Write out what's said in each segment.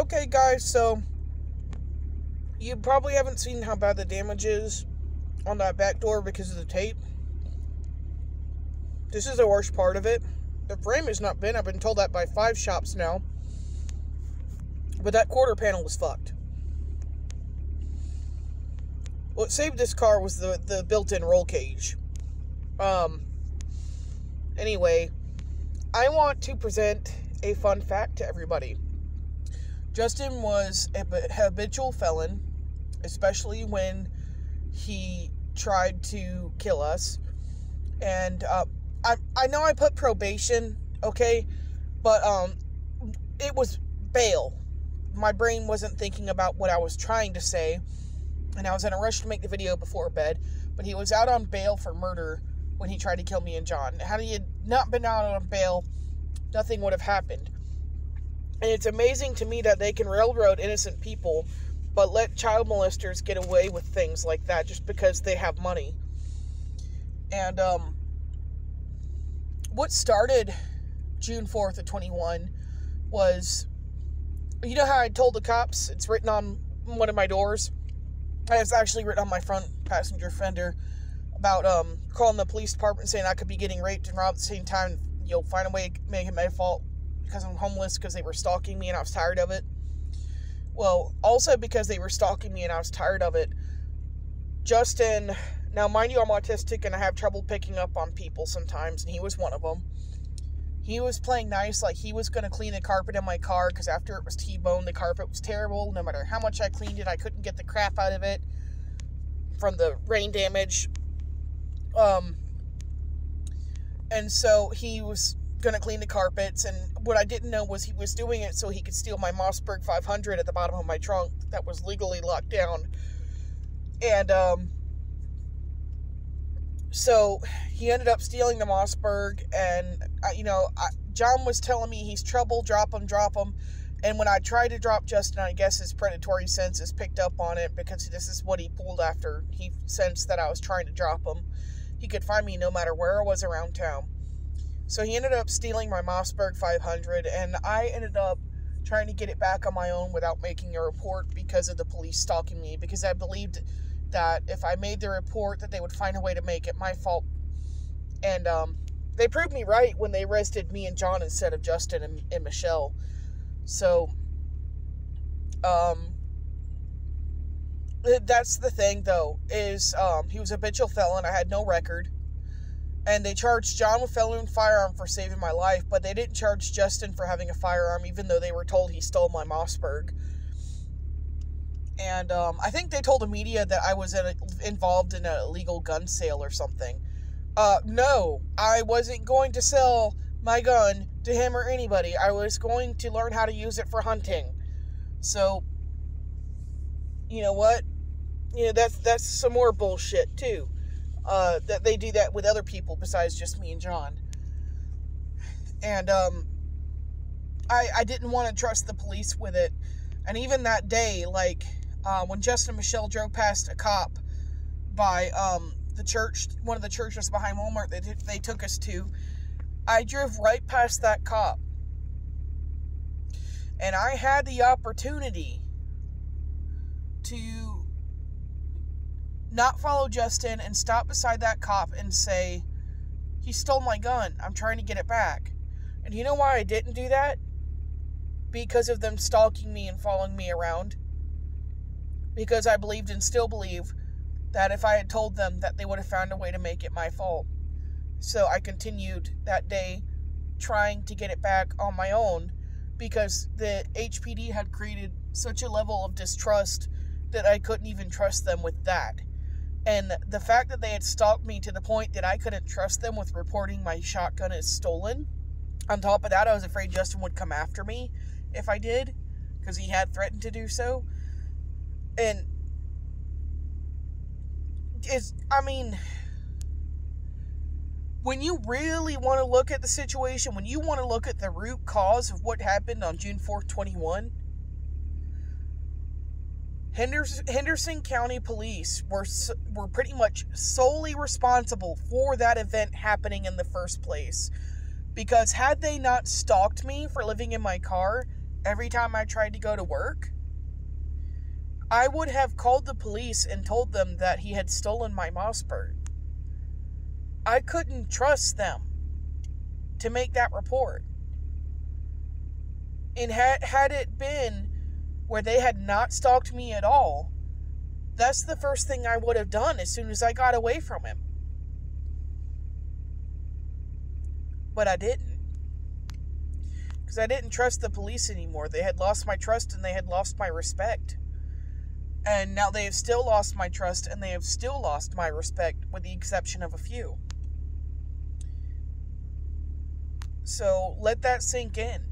Okay, guys, so you probably haven't seen how bad the damage is on that back door because of the tape. This is the worst part of it. The frame has not been. I've been told that by 5 shops now. But that quarter panel was fucked. What saved this car was the built-in roll cage. Anyway, I want to present a fun fact to everybody. Justin was a habitual felon, especially when he tried to kill us. And I know I put probation, okay? But it was bail. My brain wasn't thinking about what I was trying to say. And I was in a rush to make the video before bed. But he was out on bail for murder when he tried to kill me and John. Had he not been out on bail, nothing would have happened. And it's amazing to me that they can railroad innocent people, but let child molesters get away with things like that just because they have money. And what started June 4th of 21 was, you know how I told the cops, it's written on one of my doors? It's actually written on my front passenger fender about calling the police department saying I could be getting raped and robbed at the same time. You'll find a way to make it my fault because I'm homeless, because they were stalking me and I was tired of it. Well, also because they were stalking me and I was tired of it, Justin, now mind you, I'm autistic and I have trouble picking up on people sometimes, and he was one of them. He was playing nice, like he was going to clean the carpet in my car, because after it was T-boned, the carpet was terrible. No matter how much I cleaned it, I couldn't get the crap out of it from the rain damage. And so he was going to clean the carpets, and what I didn't know was he was doing it so he could steal my Mossberg 500 at the bottom of my trunk that was legally locked down. And so he ended up stealing the Mossberg, and John was telling me he's trouble, drop him. And when I tried to drop Justin, I guess his predatory senses picked up on it, because this is what he pulled after he sensed that I was trying to drop him. He could find me no matter where I was around town. So he ended up stealing my Mossberg 500, and I ended up trying to get it back on my own without making a report because of the police stalking me, because I believed that if I made the report that they would find a way to make it my fault. And they proved me right when they arrested me and John instead of Justin and Michelle. So that's the thing, though, is he was a habitual felon. I had no record. And they charged John with felon and firearm for saving my life, but they didn't charge Justin for having a firearm, even though they were told he stole my Mossberg. And I think they told the media that I was involved in an illegal gun sale or something. No, I wasn't going to sell my gun to him or anybody. I was going to learn how to use it for hunting. So, you know what? You know, that's some more bullshit, too. That they do that with other people besides just me and John. And I didn't want to trust the police with it. And even that day, like, when Justin and Michelle drove past a cop by the church, one of the churches behind Walmart they took us to, I drove right past that cop. And I had the opportunity to not follow Justin and stop beside that cop and say, he stole my gun, I'm trying to get it back. And you know why I didn't do that? Because of them stalking me and following me around. Because I believed and still believe that if I had told them, that they would have found a way to make it my fault. So I continued that day trying to get it back on my own, because the HPD had created such a level of distrust that I couldn't even trust them with that. And the fact that they had stalked me to the point that I couldn't trust them with reporting my shotgun as stolen. On top of that, I was afraid Justin would come after me if I did, because he had threatened to do so. And when you really want to look at the situation, when you want to look at the root cause of what happened on June 4th, 21, Henderson County Police were pretty much solely responsible for that event happening in the first place. Because had they not stalked me for living in my car, every time I tried to go to work, I would have called the police and told them that he had stolen my Mossberg. I couldn't trust them to make that report. And had it been where they had not stalked me at all, that's the first thing I would have done as soon as I got away from him. But I didn't. Because I didn't trust the police anymore. They had lost my trust and they had lost my respect. And now they have still lost my trust and they have still lost my respect, with the exception of a few. So let that sink in.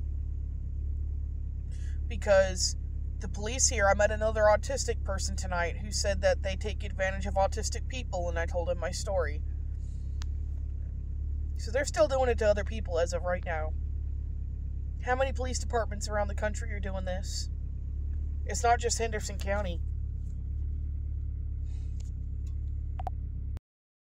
Because the police here, I met another autistic person tonight who said that they take advantage of autistic people, and I told him my story. So they're still doing it to other people as of right now. How many police departments around the country are doing this? It's not just Henderson County.